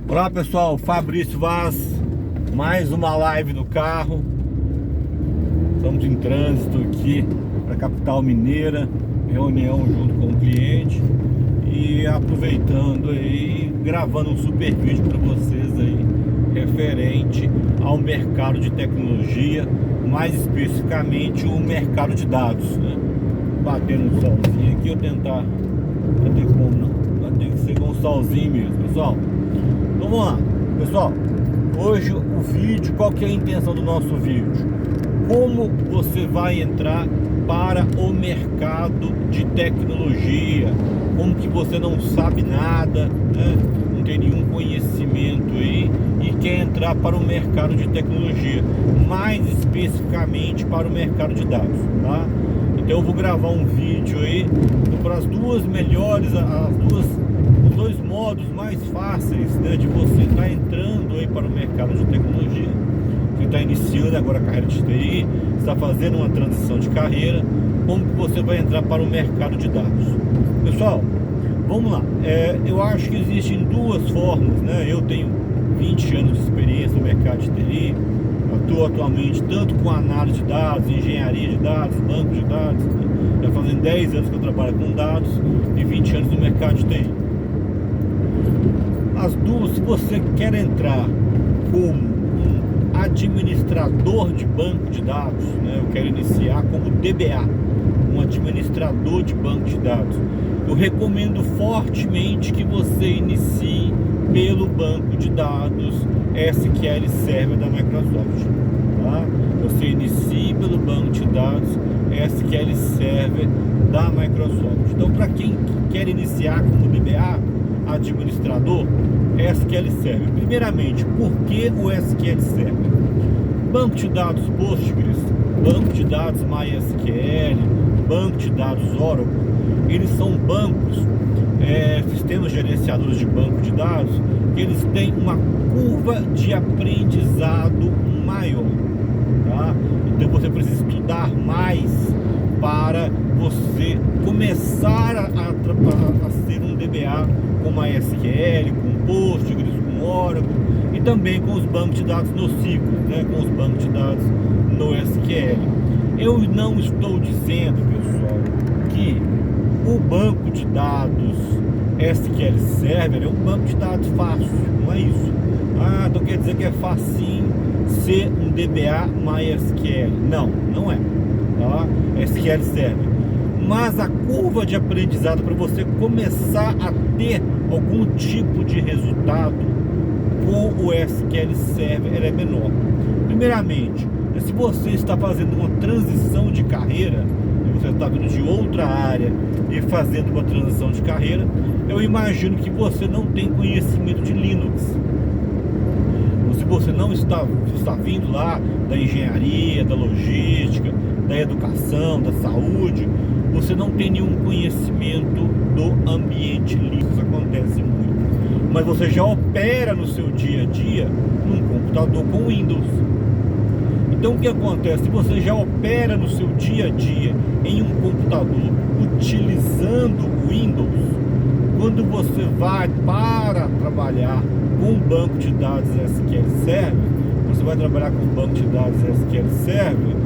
Olá pessoal, Fabrício Vaz, mais uma live no carro. Estamos em trânsito aqui para a capital mineira, reunião junto com o cliente e aproveitando aí, gravando um super vídeo para vocês aí, referente ao mercado de tecnologia, mais especificamente o mercado de dados, né? Batendo um solzinho aqui, eu tentar, não tem como não, vai ter que ser com um solzinho mesmo, pessoal. Vamos lá, pessoal. Hoje o vídeo, qual que é a intenção do nosso vídeo? Como você vai entrar para o mercado de tecnologia? Como que você não sabe nada, né? Não tem nenhum conhecimento aí e quer entrar para o mercado de tecnologia, mais especificamente para o mercado de dados, tá? Então eu vou gravar um vídeo aí para as duas melhores, os dois modos mais fáceis, né, de você estar entrando aí para o mercado de tecnologia. Você está iniciando agora a carreira de TI, está fazendo uma transição de carreira, como que você vai entrar para o mercado de dados? Pessoal, vamos lá. Eu acho que existem duas formas, né? Eu tenho 20 anos de experiência no mercado de TI, atuo atualmente tanto com análise de dados, engenharia de dados, banco de dados, né? Já fazem 10 anos que eu trabalho com dados e 20 anos no mercado de TI. As duas, se você quer entrar como um administrador de banco de dados, né? Eu quero iniciar como DBA, um administrador de banco de dados. Eu recomendo fortemente que você inicie pelo banco de dados SQL Server da Microsoft, tá? Você inicie pelo banco de dados SQL Server da Microsoft. Então, para quem quer iniciar como DBA, administrador, SQL Server. Primeiramente, por que o SQL Server? Banco de dados Postgres, banco de dados MySQL, banco de dados Oracle, eles são bancos, sistemas gerenciadores de banco de dados, que eles têm uma curva de aprendizado maior, tá? Então você precisa estudar mais para você começar a ser um DBA com MySQL, com Postgres, com Oracle e também com os bancos de dados NoSQL, né? Com os bancos de dados NoSQL. Eu não estou dizendo, pessoal, que o banco de dados SQL Server é um banco de dados fácil, não é isso. Então quer dizer que é facinho ser um DBA MySQL. Não, não é, tá? SQL Server. Mas a curva de aprendizado para você começar a ter algum tipo de resultado com o SQL Server ela é menor. Primeiramente, se você está fazendo uma transição de carreira, você está vindo de outra área e fazendo uma transição de carreira, eu imagino que você não tem conhecimento de Linux. Se você não está vindo lá da engenharia, da logística, da educação, da saúde, você não tem nenhum conhecimento do ambiente Linux, acontece muito. Mas você já opera no seu dia a dia num computador com Windows. Então o que acontece? Se você já opera no seu dia a dia em um computador utilizando o Windows, quando você vai para trabalhar com um banco de dados SQL Server, você vai trabalhar com um banco de dados SQL Server,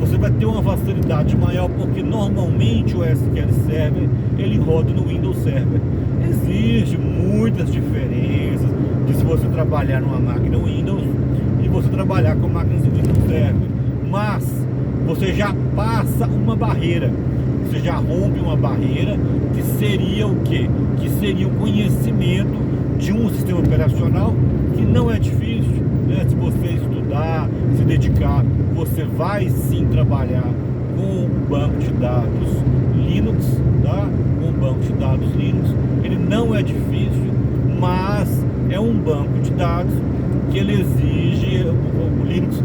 você vai ter uma facilidade maior, porque normalmente o SQL Server ele roda no Windows Server. Existem muitas diferenças de se você trabalhar numa máquina Windows e você trabalhar com máquinas Windows Server, mas você já passa uma barreira, você já rompe uma barreira que seria o quê? Que seria o conhecimento de um sistema operacional que não é difícil, né? Se você estudar, se dedicar, você vai sim trabalhar com o banco de dados Linux, tá? Com o banco de dados Linux, ele não é difícil, mas é um banco de dados que ele exige, o Linux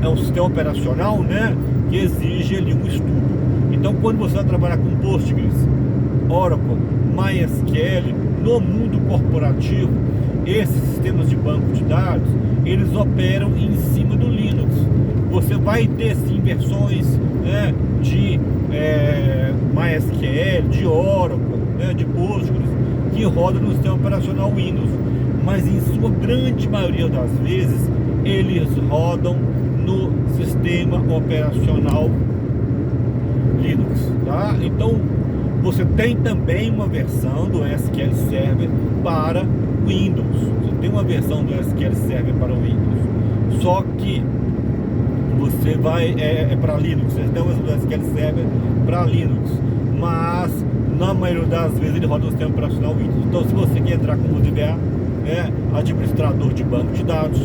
é um sistema operacional, né? Que exige ali um estudo. Então quando você vai trabalhar com Postgres, Oracle, MySQL, no mundo corporativo, esses sistemas de banco de dados, eles operam em cima do Linux. Você vai ter sim versões, né, de MySQL, de Oracle, né, de Postgres, roda no sistema operacional Windows, mas em sua grande maioria das vezes eles rodam no sistema operacional Linux, tá? Então você tem também uma versão do SQL Server para Windows. Você tem uma versão do SQL Server para Windows, só que você vai para Linux. Você tem uma versão do SQL Server para Linux, mas na maioria das vezes ele roda no sistema operacional Windows. Então, se você quer entrar como DBA, administrador de banco de dados,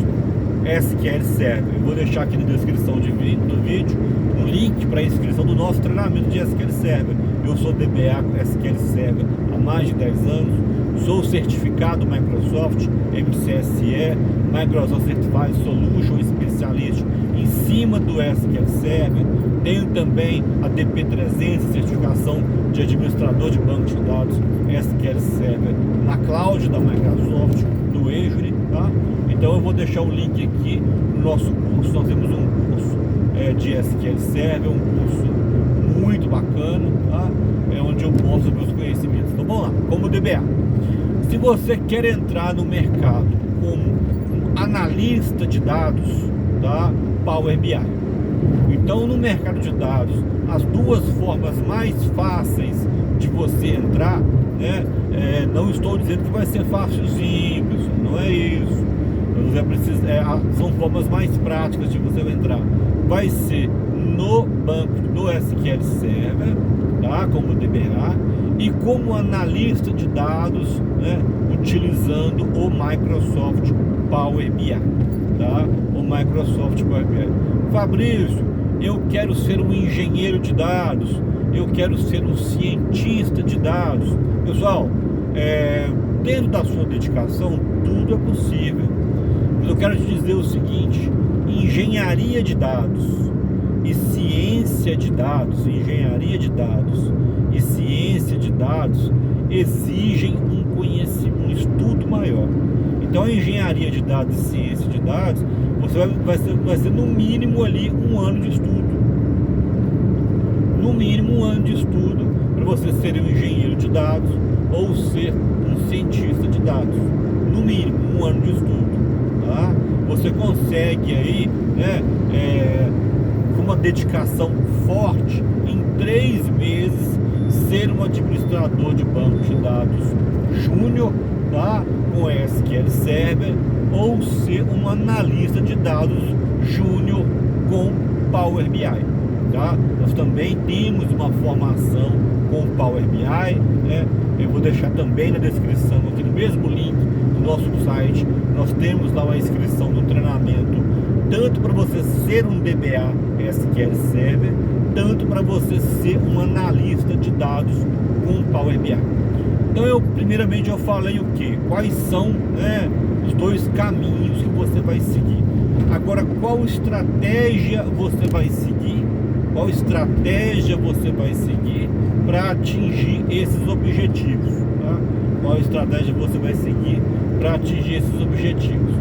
SQL Server, eu vou deixar aqui na descrição do vídeo um link para a inscrição do nosso treinamento de SQL Server. Eu sou DBA com SQL Server há mais de 10 anos, sou certificado Microsoft MCSE, Microsoft Certified Solution Specialist em cima do SQL Server. Tenho também a DP300, certificação de administrador de banco de dados SQL Server na cloud da Microsoft, no Azure, tá? Então eu vou deixar o link aqui no nosso curso. Nós temos um curso de SQL Server, um curso muito bacana, tá? Onde eu mostro meus conhecimentos. Então vamos lá, como DBA. Se você quer entrar no mercado como analista de dados, tá? Power BI. Então, no mercado de dados, as duas formas mais fáceis de você entrar, né? Não estou dizendo que vai ser fácilzinho, pessoal, não é isso. Você precisa, são formas mais práticas de você entrar. Vai ser no banco do SQL Server, tá? Como DBA, e como analista de dados, né? Utilizando o Microsoft Power BI, tá? O Microsoft Power BI. Fabrício, eu quero ser um engenheiro de dados, eu quero ser um cientista de dados. Pessoal, dentro da sua dedicação, tudo é possível. Mas eu quero te dizer o seguinte: engenharia de dados e ciência de dados, engenharia de dados e ciência de dados exigem um conhecimento, um estudo maior. Então, a engenharia de dados e ciência de dados, você vai ser no mínimo ali 1 ano de estudo. No mínimo 1 ano de estudo para você ser um engenheiro de dados ou ser um cientista de dados. No mínimo 1 ano de estudo, tá? Você consegue aí, com uma dedicação forte, em 3 meses ser um administrador de banco de dados júnior, tá? Com SQL Server, ou ser um analista de dados júnior com Power BI, tá? Nós também temos uma formação com Power BI, né? Eu vou deixar também na descrição, aqui no mesmo link do nosso site, nós temos lá uma inscrição do treinamento, tanto para você ser um DBA SQL Server, tanto para você ser um analista de dados com Power BI. Então, primeiramente eu falei o que? Quais são, os 2 caminhos que você vai seguir. Agora, qual estratégia você vai seguir? Qual estratégia você vai seguir para atingir esses objetivos? Tá? Qual estratégia você vai seguir para atingir esses objetivos?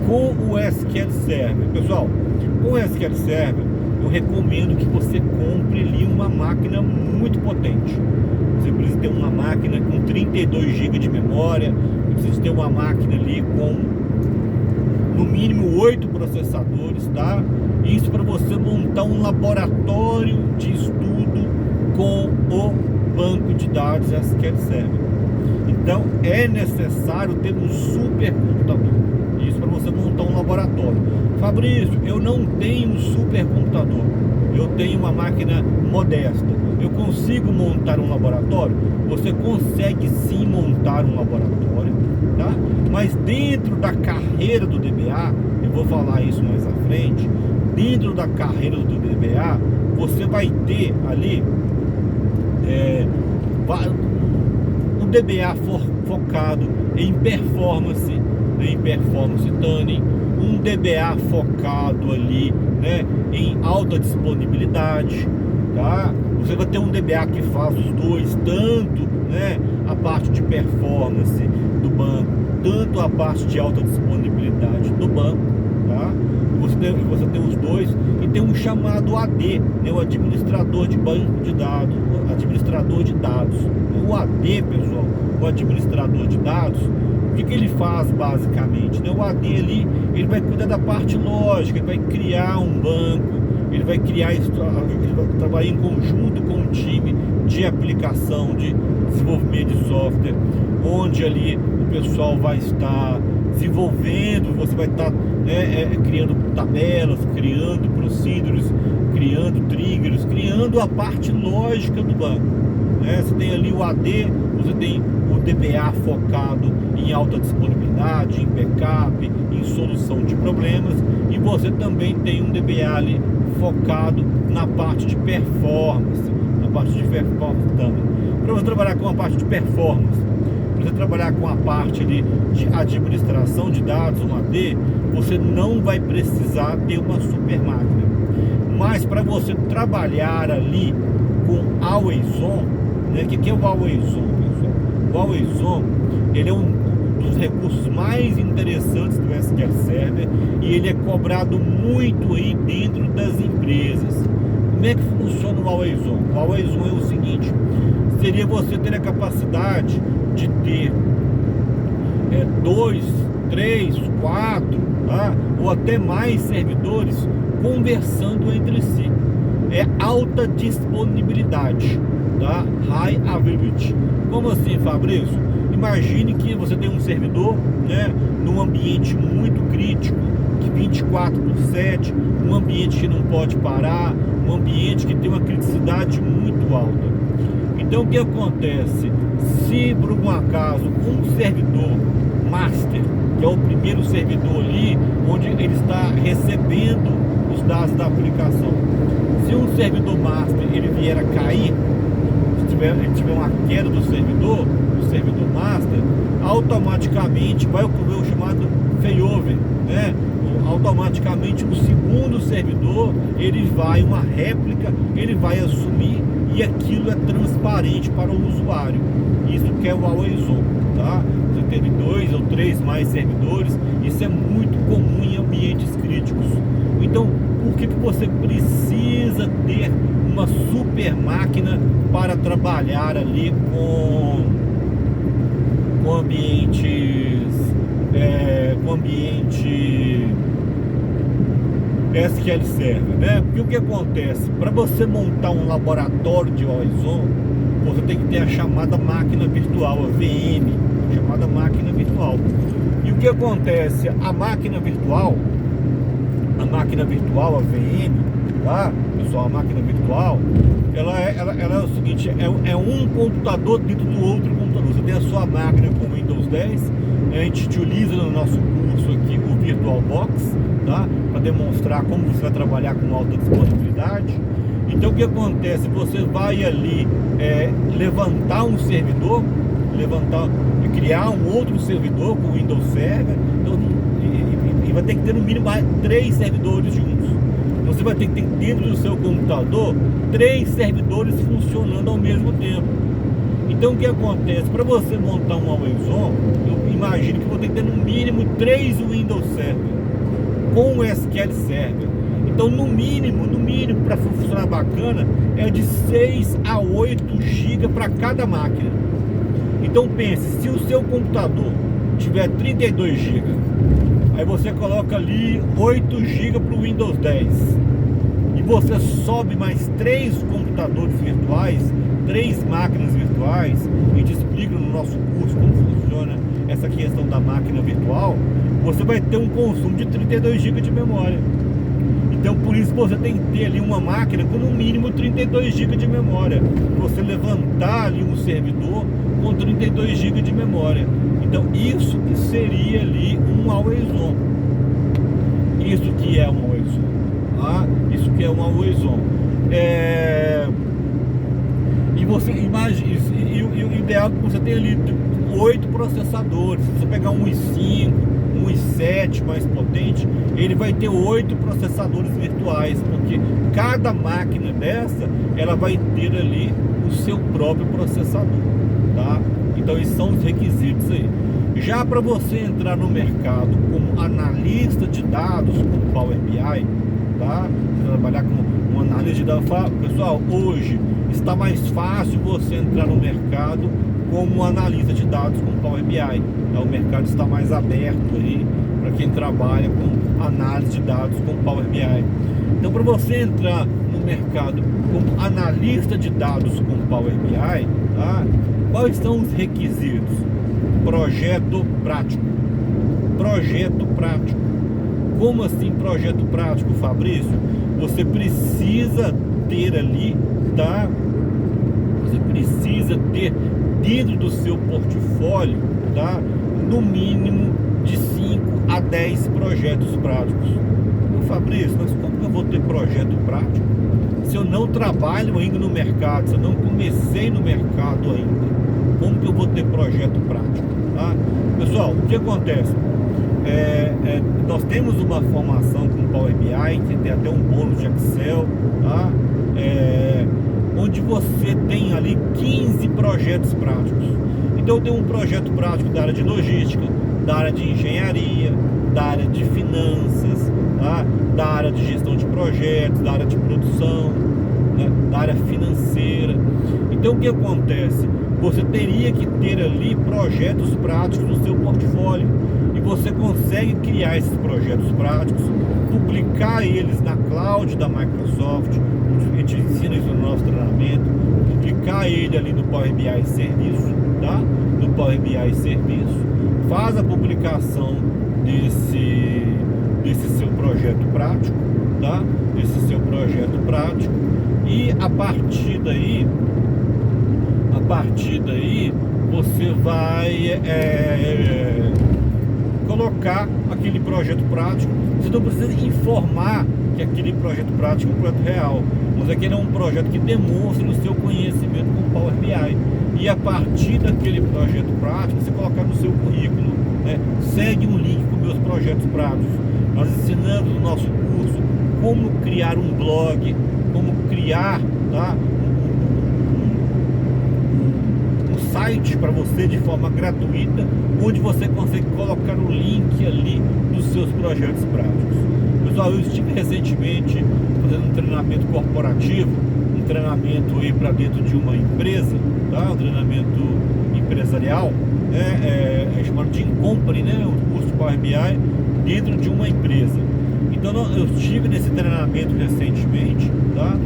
Com o SQL Server, pessoal, com o SQL Server, eu recomendo que você compre ali uma máquina muito potente. Você precisa ter uma máquina com 32 GB de memória, precisa ter uma máquina ali com no mínimo 8 processadores, tá? Isso para você montar um laboratório de estudo com o banco de dados SQL Server. Então é necessário ter um supercomputador. Isso para você montar um laboratório. Fabrício, eu não tenho um supercomputador, eu tenho uma máquina modesta. Eu consigo montar um laboratório? Você consegue sim montar um laboratório, tá? Mas dentro da carreira do DBA, eu vou falar isso mais à frente, dentro da carreira do DBA, você vai ter ali o DBA focado em performance tuning, um DBA focado ali, em alta disponibilidade, tá? Você vai ter um DBA que faz os dois, tanto a parte de performance do banco, tanto a parte de alta disponibilidade do banco, tá? Você tem os dois, e tem um chamado AD, o administrador de banco de dados, administrador de dados. O AD, pessoal, o administrador de dados, o que ele faz basicamente, né? O AD ali, ele vai cuidar da parte lógica, ele vai criar um banco, ele vai trabalhar em conjunto com um time de aplicação, de desenvolvimento de software, onde ali o pessoal vai estar desenvolvendo, você vai estar criando tabelas, criando procedures, criando triggers, criando a parte lógica do banco, né? Você tem ali o AD, você tem o DBA focado em alta disponibilidade, em backup, em solução de problemas, e você também tem um DBA ali focado na parte de performance, também. Para você trabalhar com a parte de performance, para você trabalhar com a parte ali de administração de dados, um AD, você não vai precisar ter uma super máquina. Mas para você trabalhar ali com Always On, né? O que é o Always On, pessoal? O Always On, ele é um dos recursos mais interessantes do SQL Server e ele é cobrado muito aí dentro das empresas. Como é que funciona o Always On? O Always On é o seguinte: seria você ter a capacidade de ter 2, 3, 4, tá? Ou até mais servidores conversando entre si. É alta disponibilidade, tá? High availability. Como assim, Fabrício? Imagine que você tem um servidor, né, num ambiente muito crítico, que 24/7, um ambiente que não pode parar, um ambiente que tem uma criticidade muito alta. Então o que acontece? Se por um acaso um servidor master, que é o primeiro servidor ali, onde ele está recebendo os dados da aplicação, se um servidor master ele vier a cair, se ele tiver uma queda do servidor master, automaticamente vai ocorrer o chamado failover, né? Automaticamente o segundo servidor, ele vai, uma réplica, ele vai assumir, e aquilo é transparente para o usuário. Isso que é o Always On, tá? Você teve 2 ou 3 mais servidores, isso é muito comum em ambientes críticos. Então, por que você precisa ter uma super máquina para trabalhar ali com ambiente SQL Server, né? Porque o que acontece? Para você montar um laboratório de Always On, você tem que ter a chamada máquina virtual, a VM, chamada máquina virtual. E o que acontece? A máquina virtual, a VM, tá? Pessoal, a máquina virtual, ela é o seguinte, é um computador dentro do outro computador. Você tem a sua máquina com Windows 10, a gente utiliza no nosso curso aqui o VirtualBox, tá? Para demonstrar como você vai trabalhar com alta disponibilidade. Então o que acontece? Você vai ali levantar um servidor, criar um outro servidor com Windows Server, então, e vai ter que ter no mínimo 3 servidores juntos. Você vai ter que ter dentro do seu computador 3 servidores funcionando ao mesmo tempo. Então o que acontece? Para você montar um Always On, eu imagino que vou ter que ter no mínimo 3 Windows Server com o SQL Server. Então no mínimo para funcionar bacana, é de 6 a 8 GB para cada máquina. Então pense, se o seu computador tiver 32 GB, aí você coloca ali 8 GB para o Windows 10, e você sobe mais 3 computadores virtuais, 3 máquinas virtuais. A gente explica no nosso curso como funciona essa questão da máquina virtual. Você vai ter um consumo de 32 GB de memória. Então por isso você tem que ter ali uma máquina com no mínimo 32 GB de memória, você levantar ali um servidor com 32 GB de memória. Então isso que seria ali um Always On. Isso que é um Always On, tá? Isso que é um Always On. E você imagina, e o ideal é que você tenha ali 8 processadores. Se você pegar um i5, um i7 mais potente, ele vai ter 8 processadores virtuais, porque cada máquina dessa, ela vai ter ali o seu próprio processador, tá? Então esses são os requisitos aí. Já para você entrar no mercado como analista de dados com Power BI, tá? Trabalhar como um analista de dados, pessoal, hoje está mais fácil você entrar no mercado como analista de dados com Power BI. O mercado está mais aberto aí para quem trabalha com análise de dados com Power BI. Então, para você entrar no mercado como analista de dados com Power BI, tá? Quais são os requisitos? Projeto prático. Projeto prático. Como assim projeto prático, Fabrício? Você precisa ter ali, tá? Você precisa ter dentro do seu portfólio, tá? No mínimo de 5 a 10 projetos práticos. Fabrício, mas como que eu vou ter projeto prático se eu não trabalho ainda no mercado, se eu não comecei no mercado ainda? Como que eu vou ter projeto prático? Tá? Pessoal, o que acontece? Nós temos uma formação com Power BI, que tem até um bônus de Excel, tá? Onde você tem ali 15 projetos práticos. Então eu tenho um projeto prático da área de logística, da área de engenharia, da área de finanças, tá? Da área de gestão de projetos, da área de produção, né? Da área financeira. Então o que acontece? Você teria que ter ali projetos práticos no seu portfólio, e você consegue criar esses projetos práticos, publicar eles na cloud da Microsoft. A gente ensina isso no nosso treinamento, publicar ele ali no Power BI Serviço, tá? No Power BI Serviço, faz a publicação desse seu projeto prático, tá? Esse seu projeto prático, e a partir daí você vai colocar aquele projeto prático. Você não precisa informar que aquele projeto prático é um projeto real, mas aquele é um projeto que demonstra o seu conhecimento com Power BI. E a partir daquele projeto prático, você colocar no seu currículo, né? Segue um link com meus projetos práticos. Nós ensinamos no nosso curso como criar um blog, como criar, tá? Site para você de forma gratuita, onde você consegue colocar o link ali dos seus projetos práticos. Pessoal, eu estive recentemente fazendo um treinamento corporativo, um treinamento aí para dentro de uma empresa, tá? Um treinamento empresarial, é chamado de Incompany, né? O curso de Power BI dentro de uma empresa. Então eu estive nesse treinamento recentemente, tá?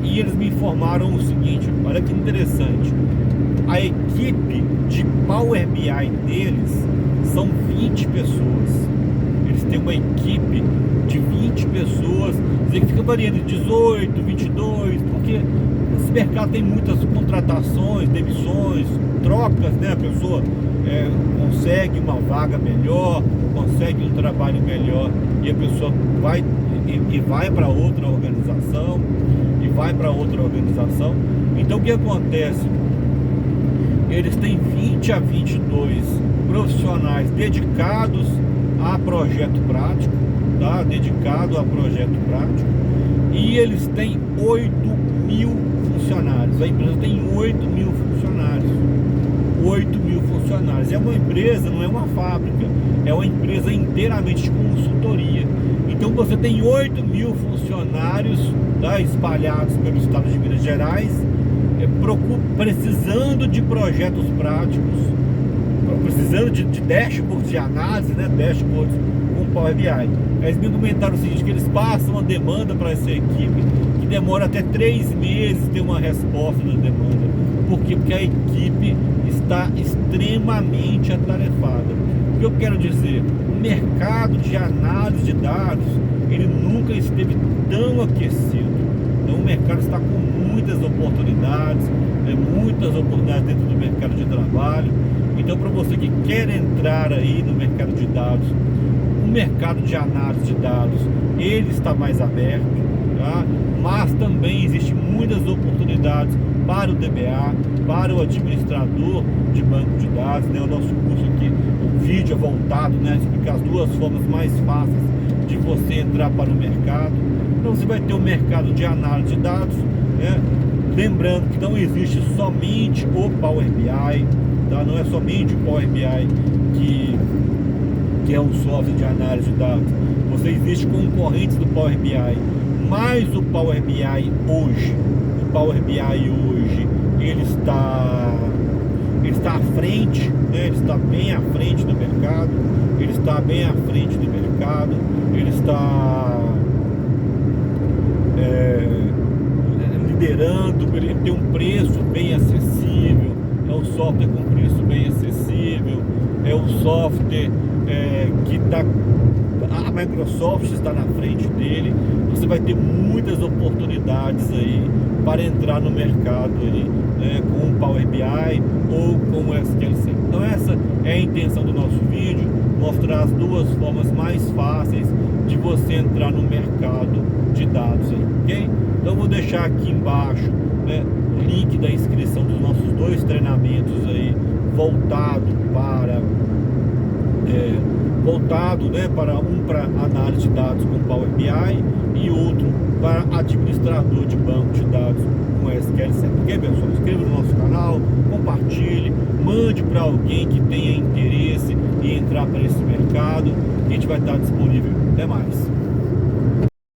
E eles me informaram o seguinte: olha que interessante, a equipe de Power BI deles são 20 pessoas. Eles têm uma equipe de 20 pessoas, que fica variando de 18, 22, porque esse mercado tem muitas contratações, demissões, trocas, né? A pessoa consegue uma vaga melhor, consegue um trabalho melhor, e a pessoa vai para outra organização, Então o que acontece? Eles têm 20 a 22 profissionais dedicados a projeto prático, tá? Dedicado a projeto prático, e eles têm 8.000 funcionários. A empresa tem 8.000 funcionários. 8.000 funcionários. É uma empresa, não é uma fábrica, é uma empresa inteiramente de consultoria. Então você tem 8.000 funcionários, tá? Espalhados pelo estado de Minas Gerais, precisando de projetos práticos, precisando de dashboards de análise, né? Dashboards com Power BI. Eles me comentaram o seguinte, que eles passam uma demanda para essa equipe que demora até 3 meses ter uma resposta da demanda. Por quê? Porque a equipe está extremamente atarefada. O que eu quero dizer? O mercado de análise de dados, ele nunca esteve tão aquecido. Então o mercado está com muitas oportunidades, dentro do mercado de trabalho. Então, para você que quer entrar aí no mercado de dados, o mercado de análise de dados, ele está mais aberto, tá? Mas também existem muitas oportunidades para o DBA, para o administrador de banco de dados, né? O nosso curso aqui, o vídeo é voltado, né, a explicar as duas formas mais fáceis de você entrar para o mercado. Então você vai ter o mercado de análise de dados, né? Lembrando que não existe somente o Power BI, tá? Não é somente o Power BI que é um software de análise de dados. Você existe concorrentes do Power BI, mas o Power BI hoje, ele está está à frente, né? Ele está bem à frente do mercado, ele está bem à frente do mercado, ele está liderando, ele tem um preço bem acessível, é um software com preço bem acessível, é um software que está, a Microsoft está na frente dele. Você vai ter muitas oportunidades aí para entrar no mercado aí, né, com o Power BI ou com o SQL Server. Então essa é a intenção do nosso vídeo, mostrar as duas formas mais fáceis de você entrar no mercado de dados aí, ok? Então eu vou deixar aqui embaixo, né, o link da inscrição dos nossos dois treinamentos aí, voltado para para análise de dados com Power BI e outro para administrador de banco de dados com SQL Server. Ok, pessoal? Inscreva no nosso canal, compartilhe, mande para alguém que tenha interesse em entrar para esse mercado. A gente vai estar disponível. Até mais.